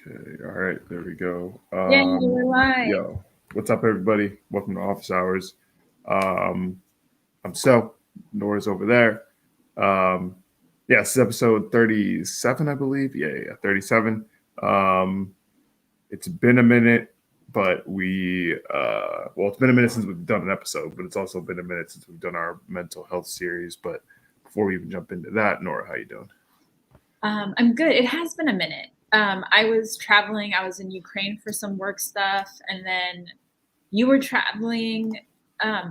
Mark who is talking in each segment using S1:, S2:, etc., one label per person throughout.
S1: Okay, all right, there we go.
S2: Yeah, we're live.
S1: Yo, what's up, everybody? Welcome to Office Hours. Um, I'm Sto. Nora's over there. Um, yeah, this is episode 37, I believe. Yeah, 37. Um, it's been a minute, but it's been a minute since we've done an episode, but it's also been a minute since we've done our mental health series. But before we even jump into that, Nora, how you doing?
S2: I'm good. It has been a minute. I was traveling. I was in Ukraine for some work stuff, and then you were traveling.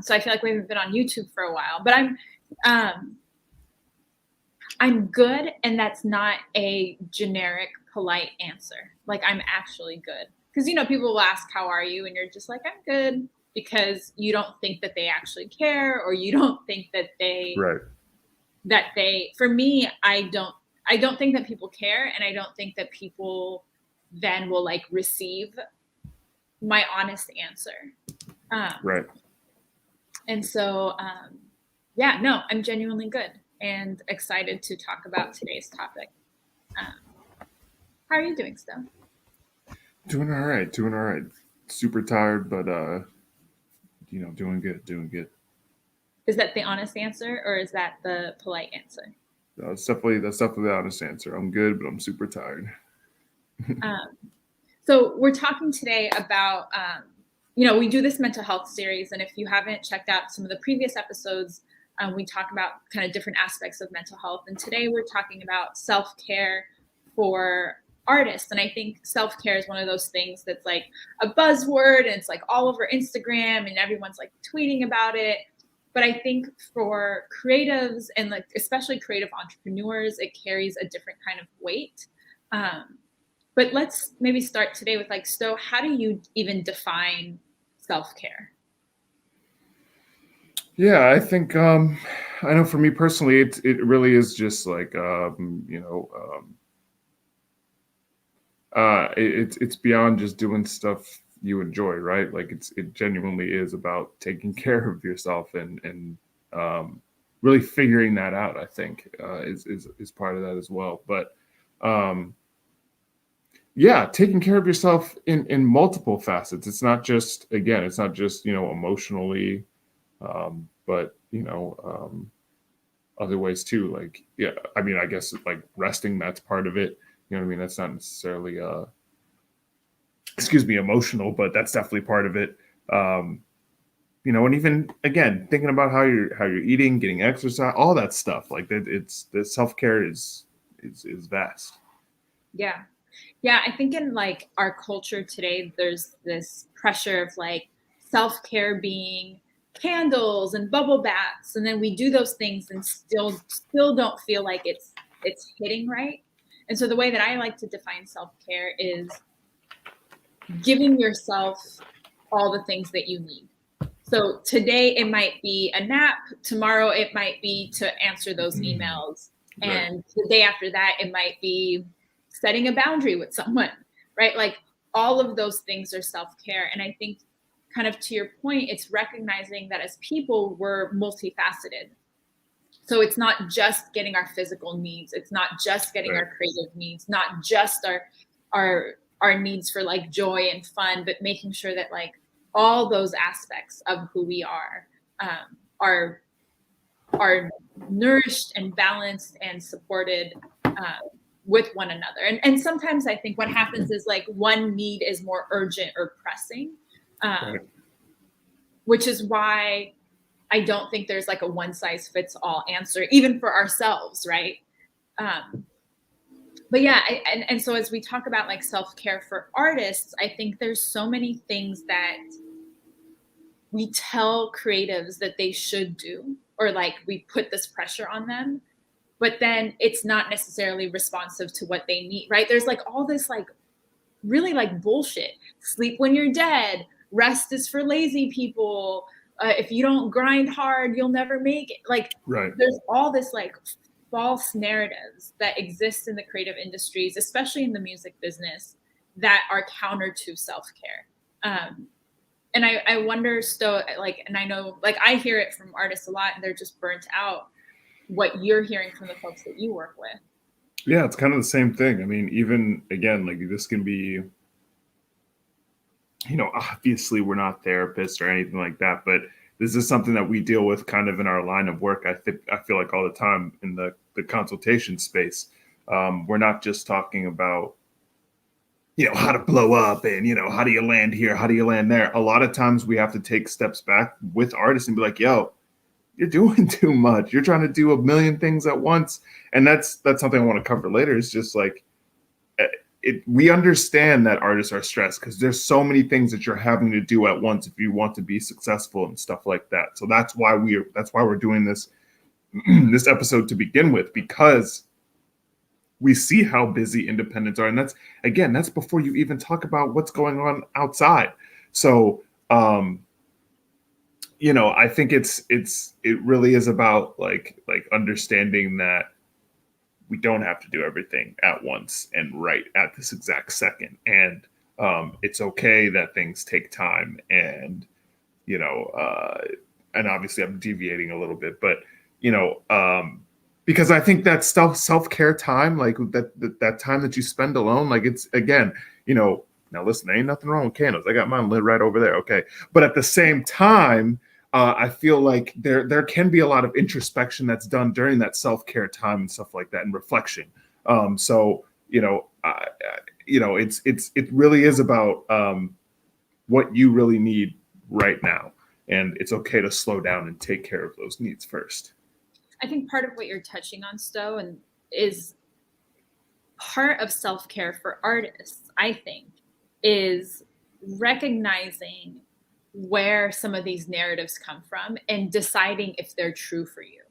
S2: So I feel like we haven't been on YouTube for a while. But I'm good, and that's not a generic, polite answer. Like I'm actually good, because people will ask how are you, and you're just like I'm good, because you don't think that they actually care, or you don't think that
S1: Right.
S2: for me, I don't think that people care, and I don't think that people then will like receive my honest answer.
S1: Right.
S2: And so yeah, no, I'm genuinely good and excited to talk about today's topic. How are you doing, Sto?
S1: Doing all right. Doing all right. Super tired, but doing good. Doing good.
S2: Is that the honest answer, or is that the polite answer?
S1: That's definitely the honest answer. I'm good, but I'm super tired.
S2: So we're talking today about we do this mental health series, and if you haven't checked out some of the previous episodes, we talk about kind of different aspects of mental health. And today we're talking about self-care for artists. And I think self-care is one of those things that's like a buzzword, and it's like all over Instagram, and everyone's like tweeting about it. But I think for creatives, and like especially creative entrepreneurs, it carries a different kind of weight. But let's maybe start today with like, Sto, how do you even define self-care?
S1: Yeah, I think I know for me personally, it really is just like it's beyond just doing stuff you enjoy, right? Like it genuinely is about taking care of yourself and really figuring that out. I think is part of that as well. But um, yeah, taking care of yourself in multiple facets. It's not just emotionally, but other ways too. Like yeah, I mean, I guess like resting, that's part of it. You know what I mean? That's not necessarily excuse me, emotional, but that's definitely part of it. Um, and even again, thinking about how you're eating, getting exercise, all that stuff. Like that, it's the self care is vast.
S2: Yeah. Yeah, I think in like our culture today, there's this pressure of like self-care being candles and bubble baths, and then we do those things and still don't feel like it's hitting right. And so the way that I like to define self-care is giving yourself all the things that you need. So today it might be a nap, tomorrow it might be to answer those emails,
S1: Right.
S2: and the day after that it might be setting a boundary with someone, right? Like all of those things are self-care. And I think, kind of to your point, it's recognizing that as people we're multifaceted. So it's not just getting our physical needs, it's not just getting
S1: Right.
S2: our creative needs, not just our needs for like joy and fun, but making sure that like all those aspects of who we um, are are nourished and balanced and supported with one another. And sometimes I think what happens is like one need is more urgent or pressing,
S1: Right.
S2: which is why I don't think there's like a one size fits all answer, even for ourselves, right? But yeah, and so as we talk about like self-care for artists, I think there's so many things that we tell creatives that they should do, or like we put this pressure on them, but then it's not necessarily responsive to what they need, right? There's like all this like really like bullshit. Sleep when you're dead. Rest is for lazy people. If you don't grind hard, you'll never make it. Like
S1: Right.
S2: there's all this like false narratives that exist in the creative industries, especially in the music business, that are counter to self-care. And I wonder, Sto, like, and I know, like, I hear it from artists a lot, and they're just burnt out. What you're hearing from the folks that you work with.
S1: Yeah, it's kind of the same thing. I mean, even again, like this can be, obviously we're not therapists or anything like that, but this is something that we deal with kind of in our line of work. I feel like all the time in the consultation space. We're not just talking about, how to blow up and, how do you land here? How do you land there? A lot of times we have to take steps back with artists and be like, yo, you're doing too much. You're trying to do a million things at once. And that's something I want to cover later. It's just like, we understand that artists are stressed because there's so many things that you're having to do at once if you want to be successful and stuff like that. So that's why we're doing this this episode to begin with, because we see how busy independents are. And that's before you even talk about what's going on outside. So, I think it really is about like understanding that we don't have to do everything at once and right at this exact second. And it's okay that things take time. And, and obviously I'm deviating a little bit, but, because I think that self-care time, like that time that you spend alone, like it's, again, now listen, there ain't nothing wrong with candles. I got mine lit right over there. Okay. But at the same time, I feel like there can be a lot of introspection that's done during that self-care time and stuff like that, and reflection. So it really is about what you really need right now, and it's okay to slow down and take care of those needs first.
S2: I think part of what you're touching on, Sto, and is part of self-care for artists, I think, is recognizing where some of these narratives come from and deciding if they're true for you,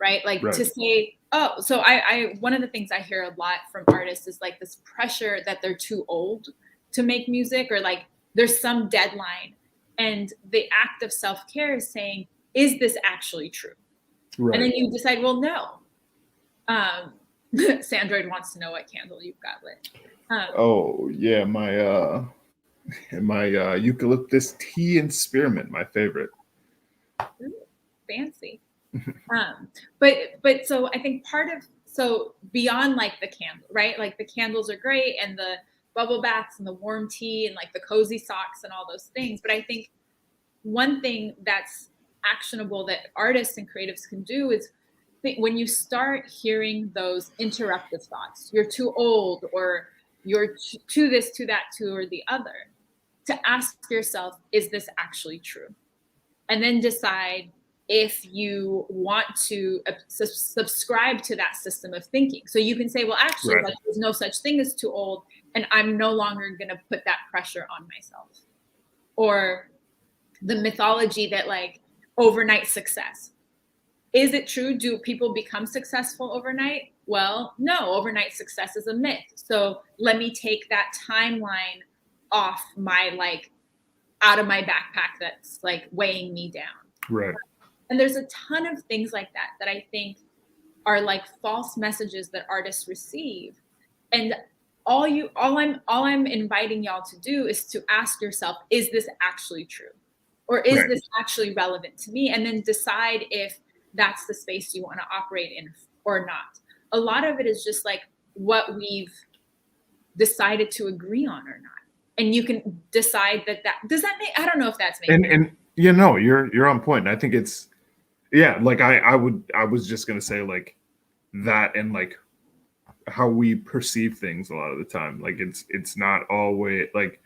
S2: right? Like to say, oh, so I one of the things I hear a lot from artists is like this pressure that they're too old to make music, or like there's some deadline. And the act of self-care is saying, is this actually true? Right. And then you decide, well, no. Sandroid wants to know what candle you've got lit.
S1: Oh yeah, my eucalyptus tea and spearmint, my favorite.
S2: Ooh, fancy. But so I think so beyond like the candle, right? Like the candles are great, and the bubble baths and the warm tea and like the cozy socks and all those things. But I think one thing that's actionable that artists and creatives can do is when you start hearing those interruptive thoughts, you're too old, or you're to this, to that, to or the other, to ask yourself, is this actually true? And then decide if you want to subscribe to that system of thinking. So you can say, well, actually, like, there's no such thing as too old, and I'm no longer going to put that pressure on myself. Or the mythology that like overnight success. Is it true? Do people become successful overnight? Well, no, overnight success is a myth. So let me take that timeline off my, like, out of my backpack that's like weighing me down. Right. And there's a ton of things like that I think are like false messages that artists receive. And all I'm inviting y'all to do is to ask yourself, is this actually true? Or is this actually relevant to me? And then decide if that's the space you want to operate in or not. A lot of it is just like what we've decided to agree on or not. And you can decide that does that make, I don't know if that's making
S1: sense. And you're on point. And I think it's, like I was just going to say like that, and like how we perceive things a lot of the time. Like it's not always like,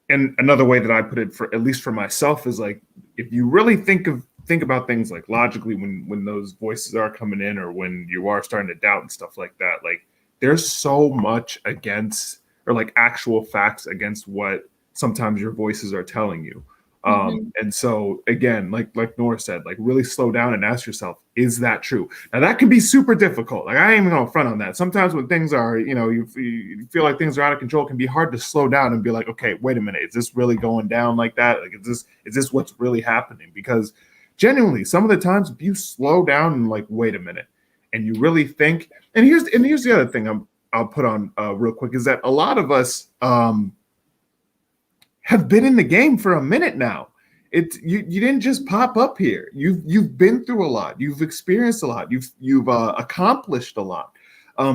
S1: and another way that I put it, for at least for myself, is like, if you really think about things like logically, when those voices are coming in, or when you are starting to doubt and stuff like that, like there's so much against, or like actual facts against what sometimes your voices are telling you. And so again, like Nora said, like really slow down and ask yourself, is that true? Now that can be super difficult. Like I ain't even gonna front on that. Sometimes when things are, you feel like things are out of control, it can be hard to slow down and be like, okay, wait a minute, is this really going down like that? Like, is this what's really happening? Because genuinely, some of the times if you slow down and like, wait a minute, and you really think, and here's the other thing I'll put on real quick, is that a lot of us have been in the game for a minute now. You didn't just pop up here. You've been through a lot. You've experienced a lot. You've accomplished a lot.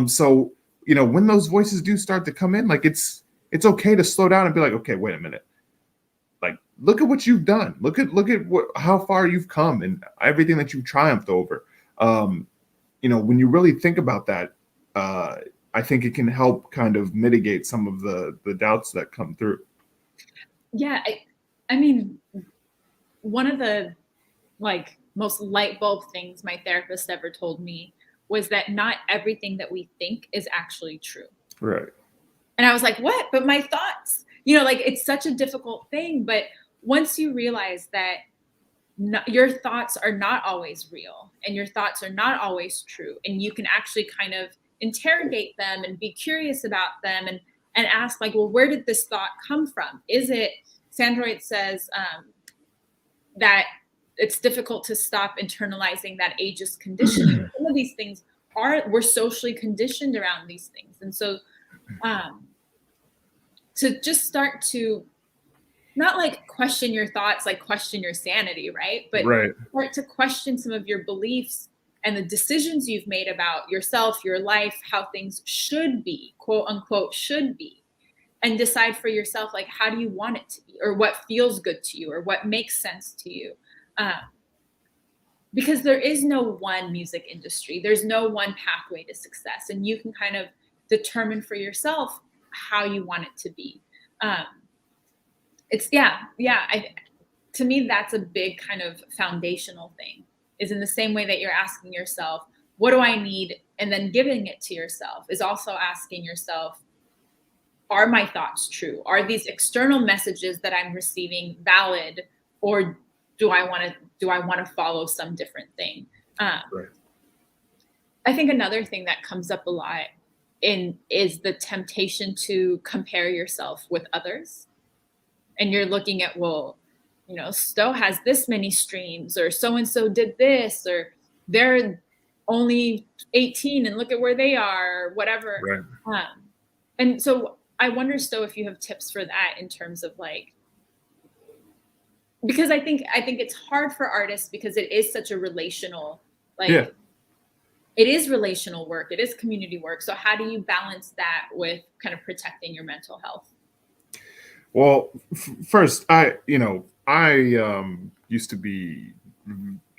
S1: So, when those voices do start to come in, like it's okay to slow down and be like, okay, wait a minute. Like, look at what you've done. Look at how far you've come and everything that you've triumphed over. When you really think about that, I think it can help kind of mitigate some of the doubts that come through.
S2: Yeah, I mean, one of the most light bulb things my therapist ever told me was that not everything that we think is actually true.
S1: Right.
S2: And I was like, what? But my thoughts, it's such a difficult thing. But once you realize that your thoughts are not always real and your thoughts are not always true, and you can actually kind of interrogate them and be curious about them and ask, like, well, where did this thought come from? Is it, Sandroyd says that it's difficult to stop internalizing that ageist conditioning. Some of these things we're socially conditioned around these things. And so to just start to not like question your thoughts, like question your sanity, right? But start to question some of your beliefs and the decisions you've made about yourself, your life, how things should be, quote unquote, should be, and decide for yourself, like, how do you want it to be, or what feels good to you, or what makes sense to you. Because there is no one music industry. There's no one pathway to success. And you can kind of determine for yourself how you want it to be. To me, that's a big kind of foundational thing, is in the same way that you're asking yourself, what do I need? And then giving it to yourself is also asking yourself, are my thoughts true? Are these external messages that I'm receiving valid, or do I want to follow some different thing?
S1: Right.
S2: I think another thing that comes up a lot is the temptation to compare yourself with others. And you're looking at, well, Sto has this many streams, or so-and-so did this, or they're only 18 and look at where they are, or whatever.
S1: Right.
S2: And so I wonder, Sto, if you have tips for that in terms of because I think it's hard for artists because it is such a relational, it is relational work. It is community work. So how do you balance that with kind of protecting your mental health?
S1: Well, first, I used to be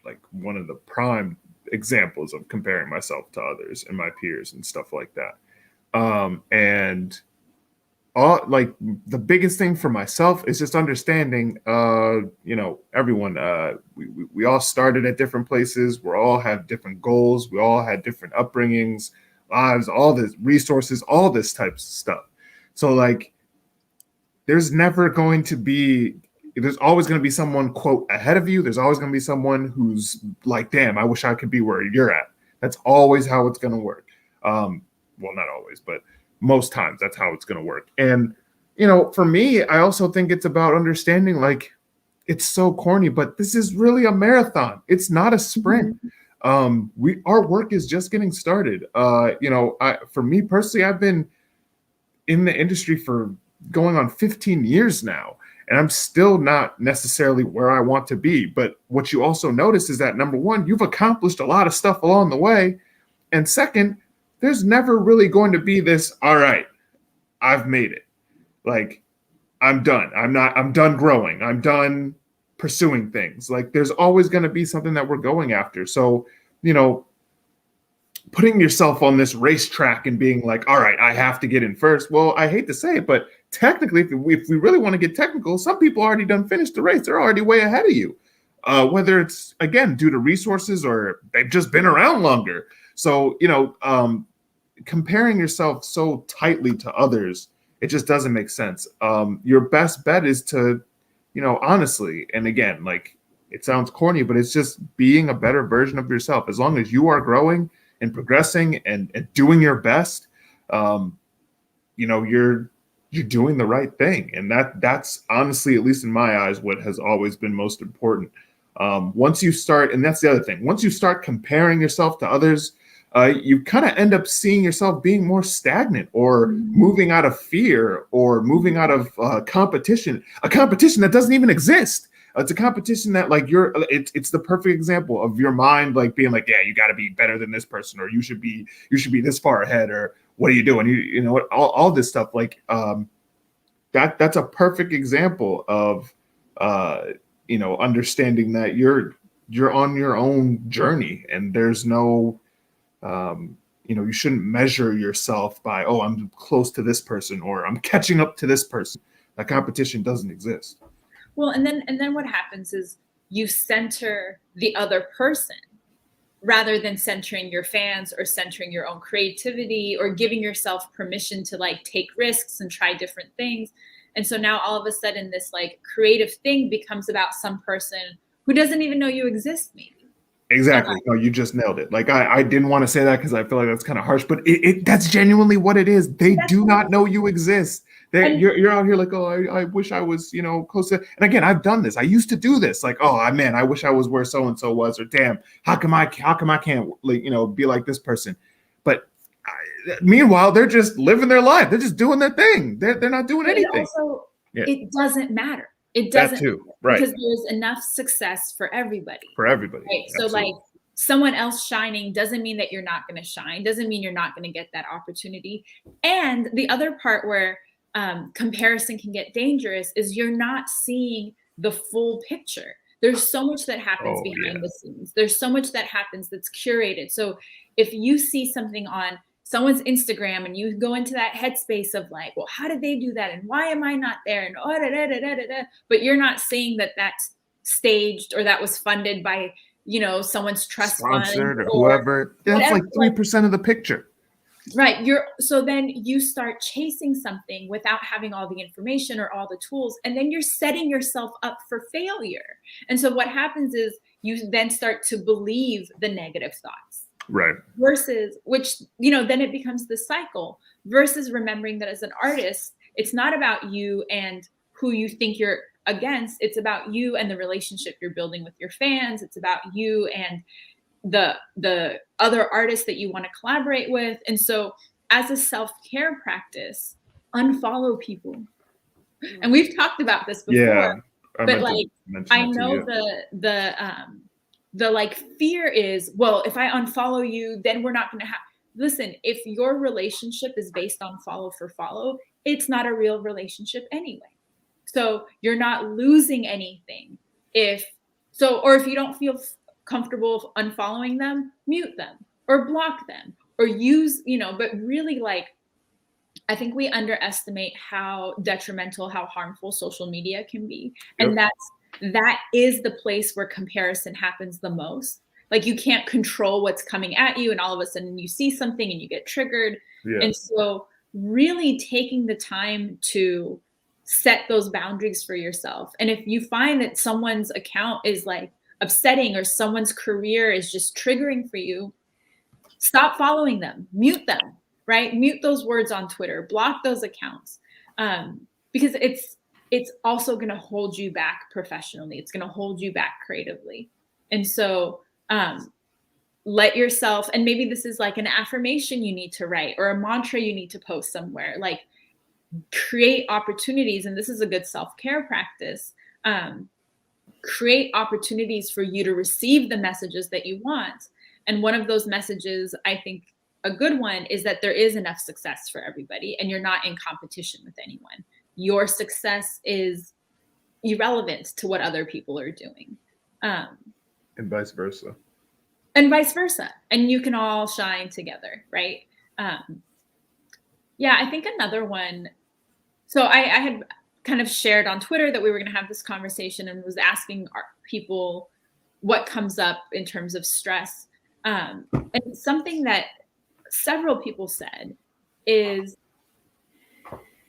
S1: like one of the prime examples of comparing myself to others and my peers and stuff like that. And like the biggest thing for myself is just understanding, everyone, we all started at different places. We all have different goals. We all had different upbringings, lives, all this resources, all this types of stuff. So like, there's always going to be someone, quote, ahead of you. There's always going to be someone who's like, damn, I wish I could be where you're at. That's always how it's going to work. Well, not always, but most times that's how it's going to work. And, for me, I also think it's about understanding, like, it's so corny, but this is really a marathon. It's not a sprint. Our work is just getting started. For me personally, I've been in the industry for going on 15 years now, and I'm still not necessarily where I want to be. But what you also notice is that, number one, you've accomplished a lot of stuff along the way. And second, there's never really going to be this, all right, I've made it. Like, I'm done. I'm done growing. I'm done pursuing things. Like, there's always going to be something that we're going after. So, putting yourself on this racetrack and being like, all right, I have to get in first. Well, I hate to say it, but technically, if we really want to get technical, some people already done finished the race. They're already way ahead of you. Whether it's, again, due to resources or they've just been around longer. So, comparing yourself so tightly to others, it just doesn't make sense. Your best bet is to, honestly, and again, like, it sounds corny, but it's just being a better version of yourself. As long as you are growing and progressing and doing your best, you're doing the right thing. And that's honestly, at least in my eyes, what has always been most important. Once you start, and that's the other thing, once you start comparing yourself to others, you kind of end up seeing yourself being more stagnant or moving out of fear or moving out of competition, a competition that doesn't even exist. It's a competition that like it's the perfect example of your mind like being like, yeah, you got to be better than this person, or you should be this far ahead, or what are you doing? You know what, all this stuff like that's a perfect example of understanding that you're on your own journey, and there's no you shouldn't measure yourself by, oh, I'm close to this person or I'm catching up to this person. That competition doesn't exist.
S2: Well, and then what happens is you center the other person rather than centering your fans or centering your own creativity or giving yourself permission to like take risks and try different things. And so now all of a sudden this like creative thing becomes about some person who doesn't even know you exist, maybe.
S1: Exactly. No, you just nailed it. Like I didn't want to say that because I feel like that's kind of harsh, but that's genuinely what it is. They do not know you exist. You're out here like, oh, I wish I was, close to. And again, I've done this. I used to do this. Like, oh man, I wish I was where so and so was, or damn, how come I can't like be like this person? But meanwhile, they're just living their life. They're just doing their thing. They're not doing anything.
S2: Also, it doesn't matter. It doesn't,
S1: that too, right?
S2: Because there's enough success for everybody.
S1: For everybody,
S2: right? So like someone else shining doesn't mean that you're not going to shine. Doesn't mean you're not going to get that opportunity. And the other part where comparison can get dangerous is you're not seeing the full picture. There's so much that happens behind the scenes. There's so much that happens that's curated. So if you see something on someone's Instagram and you go into that headspace of like, well, how did they do that? And why am I not there? And but you're not seeing that that's staged or that was funded by, someone's trust
S1: sponsored fund or whoever. That's like 3% of the picture.
S2: Right. So then you start chasing something without having all the information or all the tools, and then you're setting yourself up for failure. And so what happens is you then start to believe the negative thoughts.
S1: Right.
S2: Versus, which, then it becomes the cycle, versus remembering that as an artist, it's not about you and who you think you're against. It's about you and the relationship you're building with your fans. It's about you and the other artists that you want to collaborate with. And so as a self-care practice, unfollow people. And we've talked about this before, but like, I know the like fear is, well, if I unfollow you, then we're not going to have, listen, if your relationship is based on follow for follow, it's not a real relationship anyway. So you're not losing anything or if you don't feel comfortable unfollowing them, mute them or block them or use, but really like, I think we underestimate how detrimental, how harmful social media can be. Yep. And that is the place where comparison happens the most. Like you can't control what's coming at you and all of a sudden you see something and you get triggered. Yeah. And so really taking the time to set those boundaries for yourself. And if you find that someone's account is like upsetting or someone's career is just triggering for you, stop following them, mute them, right? Mute those words on Twitter, block those accounts. Because it's also going to hold you back professionally. It's going to hold you back creatively. And so let yourself, and maybe this is like an affirmation you need to write or a mantra you need to post somewhere, like create opportunities. And this is a good self-care practice. Create opportunities for you to receive the messages that you want. And one of those messages, I think a good one, is that there is enough success for everybody and you're not in competition with anyone. Your success is irrelevant to what other people are doing.
S1: And vice versa.
S2: And you can all shine together, right? I think another one. So I had kind of shared on Twitter that we were going to have this conversation and was asking people what comes up in terms of stress. And something that several people said is,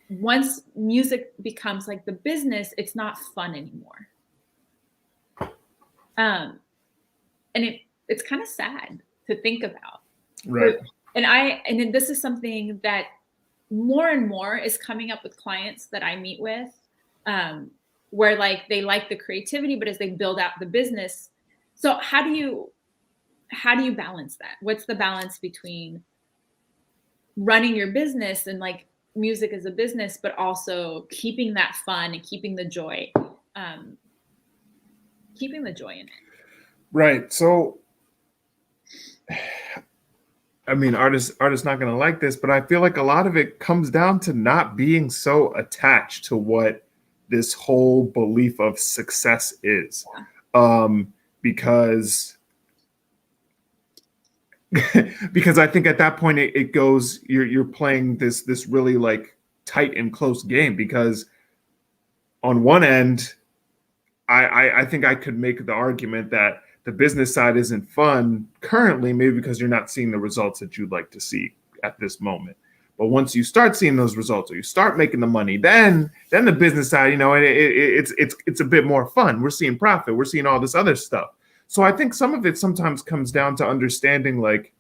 S2: once music becomes like the business, it's not fun anymore. And it's kind of sad to think about.
S1: Right.
S2: And this is something that more and more is coming up with clients that I meet with, where like they like the creativity, but as they build out the business. So how do you balance that? What's the balance between running your business and like music as a business, but also keeping that fun and keeping the joy? keeping the joy in it.
S1: Right. So, I mean, artists not going to like this, but I feel like a lot of it comes down to not being so attached to what this whole belief of success is. Because because I think at that point it goes, you're playing this really like tight and close game, because on one end, I think I could make the argument that the business side isn't fun currently, maybe because you're not seeing the results that you'd like to see at this moment. But once you start seeing those results, or you start making the money, then the business side, it's a bit more fun. We're seeing profit. We're seeing all this other stuff. So I think some of it sometimes comes down to understanding, like,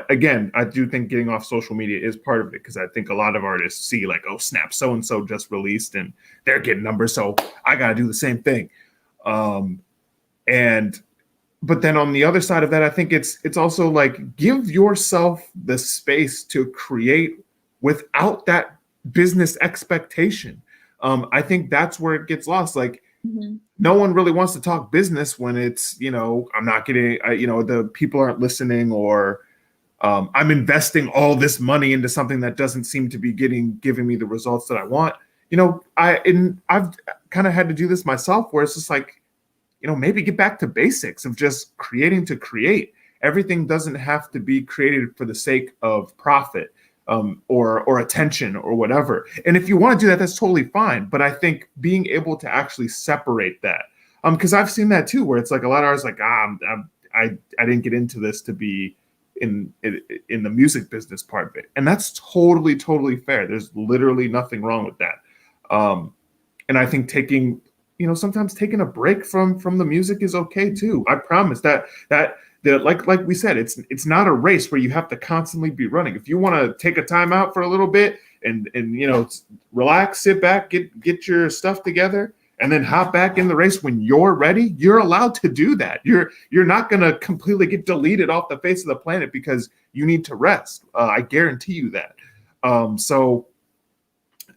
S1: again, I do think getting off social media is part of it, because I think a lot of artists see like, oh snap, so and so just released and they're getting numbers, so I got to do the same thing. But then on the other side of that, I think it's also like, give yourself the space to create without that business expectation. I think that's where it gets lost. Like, no one really wants to talk business when it's, I'm not getting, the people aren't listening, or I'm investing all this money into something that doesn't seem to be giving me the results that I want. I've kind of had to do this myself, where it's just like, maybe get back to basics of just creating to create. Everything doesn't have to be created for the sake of profit, or attention or whatever. And if you want to do that, that's totally fine. But I think being able to actually separate that, because I've seen that too, where it's like a lot of artists like, I didn't get into this to be in the music business part of it, and that's totally fair. There's literally nothing wrong with that. And I think sometimes taking a break from the music is okay too. I promise that like we said, it's not a race where you have to constantly be running. If you want to take a time out for a little bit and relax, sit back, get your stuff together, and then hop back in the race when you're ready, you're allowed to do that. You're not going to completely get deleted off the face of the planet because you need to rest. I guarantee you that. So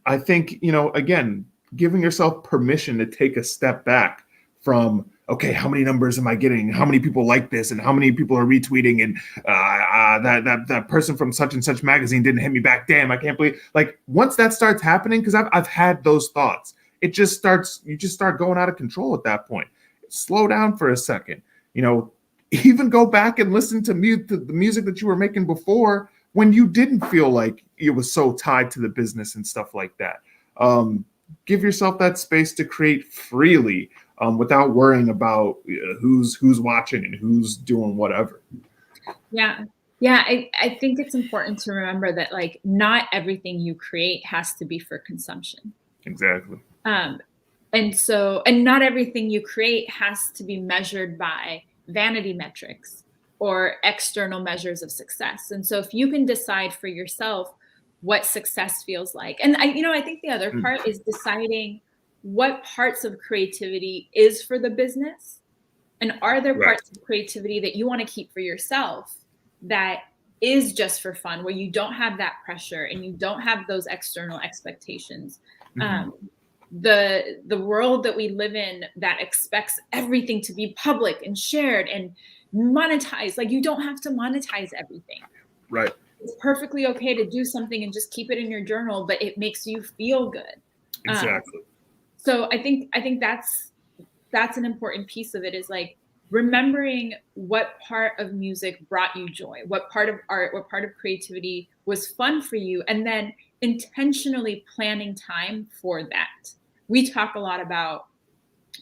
S1: I think, again, giving yourself permission to take a step back from, okay, how many numbers am I getting? How many people like this? And how many people are retweeting? And that person from such and such magazine didn't hit me back. Damn, I can't believe. Like, once that starts happening, because I've had those thoughts, you just start going out of control at that point. Slow down for a second. Even go back and listen to the music that you were making before, when you didn't feel like it was so tied to the business and stuff like that. Give yourself that space to create freely, without worrying about who's watching and who's doing whatever.
S2: Yeah. I think it's important to remember that, like, not everything you create has to be for consumption.
S1: Exactly.
S2: And not everything you create has to be measured by vanity metrics or external measures of success. And so if you can decide for yourself what success feels like, and I think the other part is deciding what parts of creativity is for the business, and are there parts of creativity that you want to keep for yourself that is just for fun, where you don't have that pressure and you don't have those external expectations. The world that we live in, that expects everything to be public and shared and monetized, like, you don't have to monetize everything.
S1: Right.
S2: It's perfectly okay to do something and just keep it in your journal, but it makes you feel good.
S1: Exactly.
S2: So I think that's an important piece of it, is like remembering what part of music brought you joy, what part of art, what part of creativity was fun for you, and then intentionally planning time for that. We talk a lot about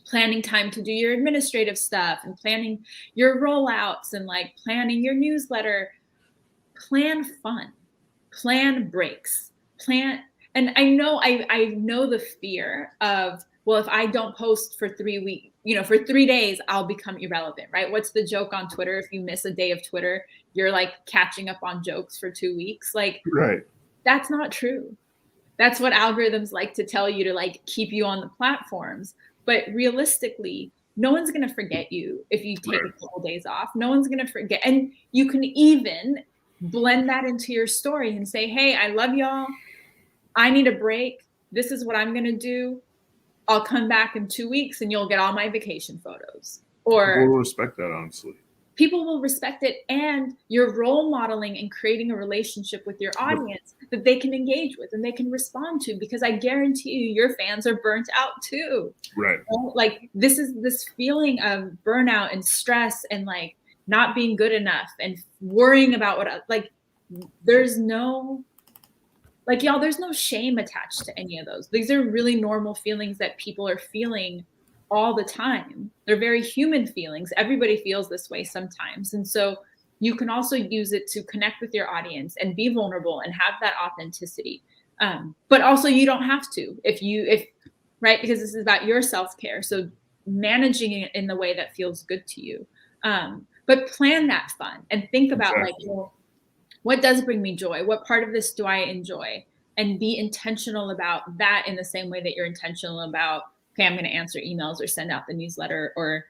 S2: planning time to do your administrative stuff and planning your rollouts and like planning your newsletter. Plan fun, plan breaks, plan. And I know the fear of, well, if I don't post for 3 weeks, for 3 days, I'll become irrelevant, right? What's the joke on Twitter? If you miss a day of Twitter, you're like catching up on jokes for 2 weeks. Like,
S1: right.
S2: That's not true. That's what algorithms like to tell you, to like keep you on the platforms. But realistically, no one's going to forget you if you take a couple days off. No one's going to forget. And you can even blend that into your story and say, hey, I love y'all. I need a break. This is what I'm going to do. I'll come back in 2 weeks and you'll get all my vacation photos.
S1: People
S2: Or
S1: will respect that, honestly.
S2: people will respect it, and you're role modeling and creating a relationship with your audience that they can engage with and they can respond to, because I guarantee you your fans are burnt out too.
S1: Right.
S2: Like this feeling of burnout and stress and like not being good enough and worrying about what, like, there's no, like, y'all, there's no shame attached to any of those. These are really normal feelings that people are feeling all the time. They're very human feelings. Everybody feels this way sometimes. And so you can also use it to connect with your audience and be vulnerable and have that authenticity. But also you don't have to, right? Because this is about your self-care. So managing it in the way that feels good to you. But plan that fun and think about like, well, what does bring me joy? What part of this do I enjoy? And be intentional about that in the same way that you're intentional about, okay, I'm going to answer emails or send out the newsletter or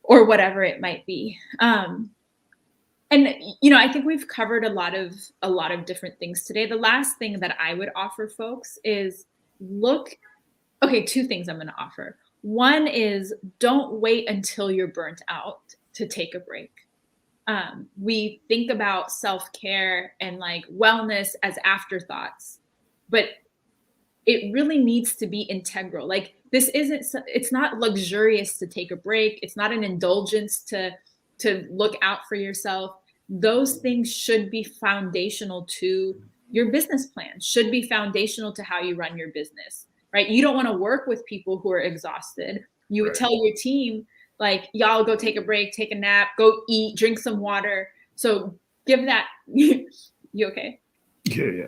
S2: whatever it might be. And I think we've covered a lot of different things today. The last thing that I would offer folks is two things I'm going to offer. One is don't wait until you're burnt out to take a break. We think about self-care and like wellness as afterthoughts, but it really needs to be integral. Like it's not luxurious to take a break. It's not an indulgence to look out for yourself. Those things should be foundational to your business plan, should be foundational to how you run your business, right? You don't want to work with people who are exhausted. You would tell your team, like, y'all go take a break, take a nap, go eat, drink some water. So give that, you okay?
S1: Yeah.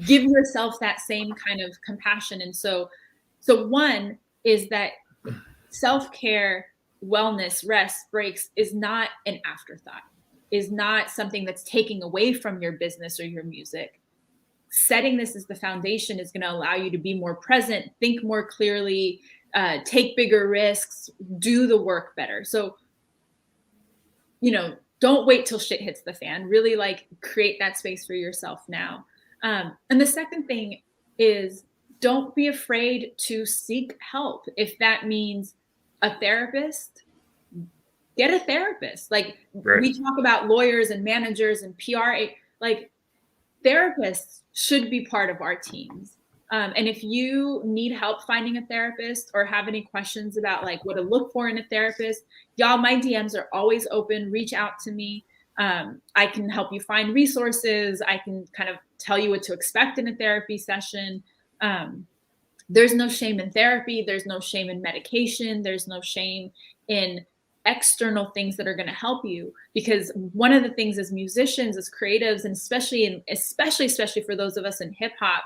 S2: Give yourself that same kind of compassion. And so one is that self-care, wellness, rest, breaks is not an afterthought, is not something that's taking away from your business or your music. Setting this as the foundation is going to allow you to be more present, think more clearly, take bigger risks, do the work better. So, don't wait till shit hits the fan. Really like create that space for yourself now. And the second thing is don't be afraid to seek help. If that means a therapist, get a therapist. Like we talk about lawyers and managers and PR, like therapists should be part of our teams. And if you need help finding a therapist or have any questions about like what to look for in a therapist, y'all, my DMs are always open. Reach out to me. I can help you find resources. I can kind of tell you what to expect in a therapy session. There's no shame in therapy. There's no shame in medication. There's no shame in external things that are going to help you, because one of the things as musicians, as creatives, and especially for those of us in hip hop,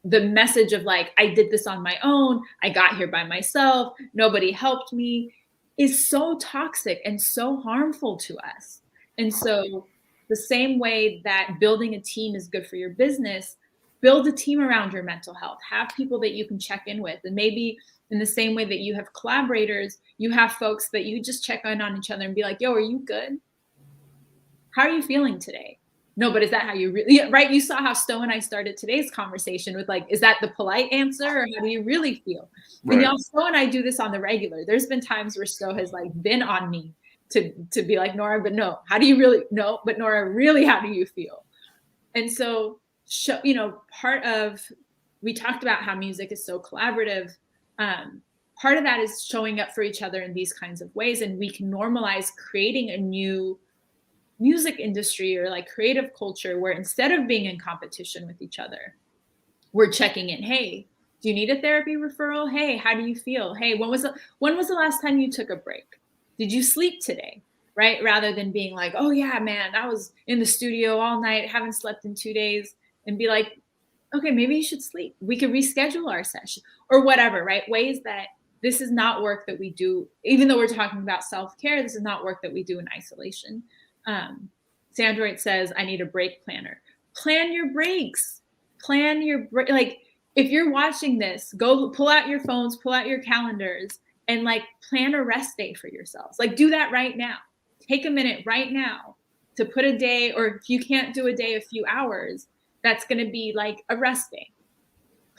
S2: the message of like, I did this on my own, I got here by myself, nobody helped me, is so toxic and so harmful to us. And so the same way that building a team is good for your business, build a team around your mental health, have people that you can check in with. And maybe in the same way that you have collaborators, you have folks that you just check in on each other and be like, yo, are you good? How are you feeling today? No, but is that how you really, right? You saw how Sto and I started today's conversation with like, is that the polite answer or how do you really feel? Right. And y'all, Sto and I do this on the regular. There's been times where Sto has like been on me to be like, Nora, but no, how do you really, no, but Nora, really, how do you feel? And so, part of, we talked about how music is so collaborative. Part of that is showing up for each other in these kinds of ways. And we can normalize creating a new music industry or like creative culture where instead of being in competition with each other, we're checking in. Hey, do you need a therapy referral? Hey, how do you feel? Hey, when was the last time you took a break? Did you sleep today? Right? Rather than being like, oh yeah, man, I was in the studio all night, haven't slept in 2 days, and be like, okay, maybe you should sleep. We could reschedule our session or whatever, right? Ways that this is not work that we do, even though we're talking about self-care, this is not work that we do in isolation. Sandroid says, I need a break planner. Plan your breaks. Plan your break. Like if you're watching this, go pull out your phones, pull out your calendars, and like plan a rest day for yourselves. Like do that right now. Take a minute right now to put a day, or if you can't do a day, a few hours, that's going to be like a rest day.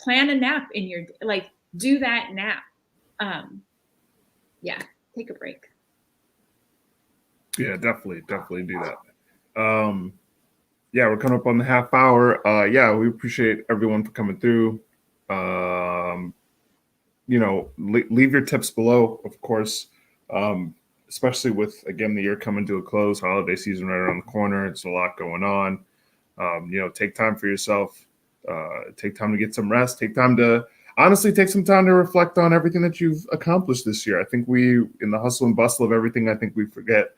S2: plan a nap in your, like, do that nap. Yeah, take a break.
S1: Yeah, definitely do that. Yeah, we're coming up on the half hour. Yeah, we appreciate everyone for coming through. Leave your tips below, of course. Especially with, again, the year coming to a close, holiday season right around the corner. It's a lot going on. Take time for yourself. Take time to get some rest. Take time to honestly take some time to reflect on everything that you've accomplished this year. I think in the hustle and bustle of everything, I think we forget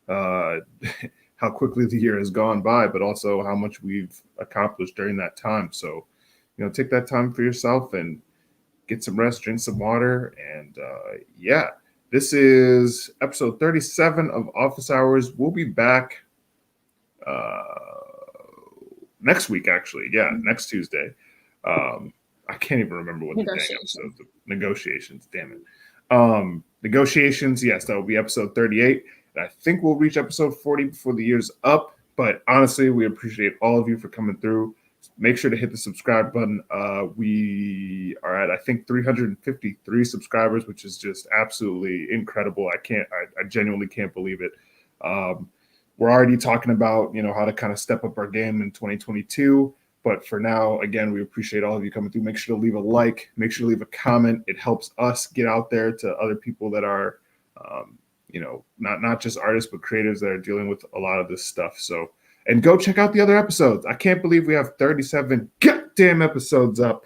S1: how quickly the year has gone by, but also how much we've accomplished during that time. So, take that time for yourself and get some rest, drink some water. And yeah, this is episode 37 of Office Hours. We'll be back next week, actually. Yeah, next Tuesday. I can't even remember what the dang episodes of negotiations. Damn it. Negotiations. Yes, that will be episode 38. And I think we'll reach episode 40 before the year's up. But honestly, we appreciate all of you for coming through. Make sure to hit the subscribe button. We are at, I think, 353 subscribers, which is just absolutely incredible. I genuinely can't believe it. We're already talking about, how to kind of step up our game in 2022. But for now, again, we appreciate all of you coming through. Make sure to leave a like. Make sure to leave a comment. It helps us get out there to other people that are, not just artists, but creators that are dealing with a lot of this stuff. So, and go check out the other episodes. I can't believe we have 37 goddamn episodes up.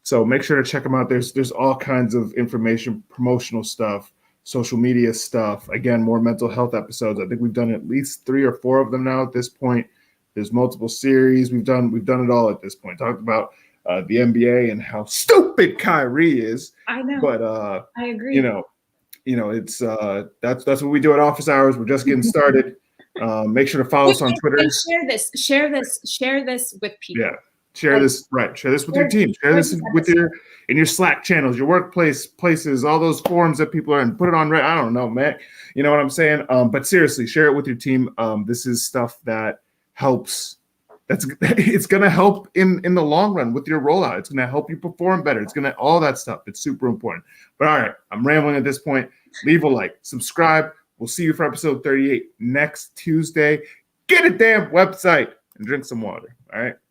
S1: So make sure to check them out. There's all kinds of information, promotional stuff, social media stuff. Again, more mental health episodes. I think we've done at least 3 or 4 of them now at this point. There's multiple series. We've done it all at this point. Talked about the NBA and how stupid Kyrie is.
S2: I know.
S1: But
S2: I agree.
S1: It's that's what we do at Office Hours. We're just getting started. Make sure to follow us on Twitter.
S2: And share this with people.
S1: Yeah. Share this with your team. Share this with in your Slack channels, your workplace places, all those forums that people are in. Put it on. I don't know, man. You know what I'm saying? But seriously, share it with your team. This is stuff that helps. It's gonna help in the long run with your rollout. It's gonna help you perform better. It's gonna all that stuff. It's super important. But all right, I'm rambling at this point. Leave a like, subscribe. We'll see you for episode 38 next Tuesday. Get a damn website and drink some water. All right.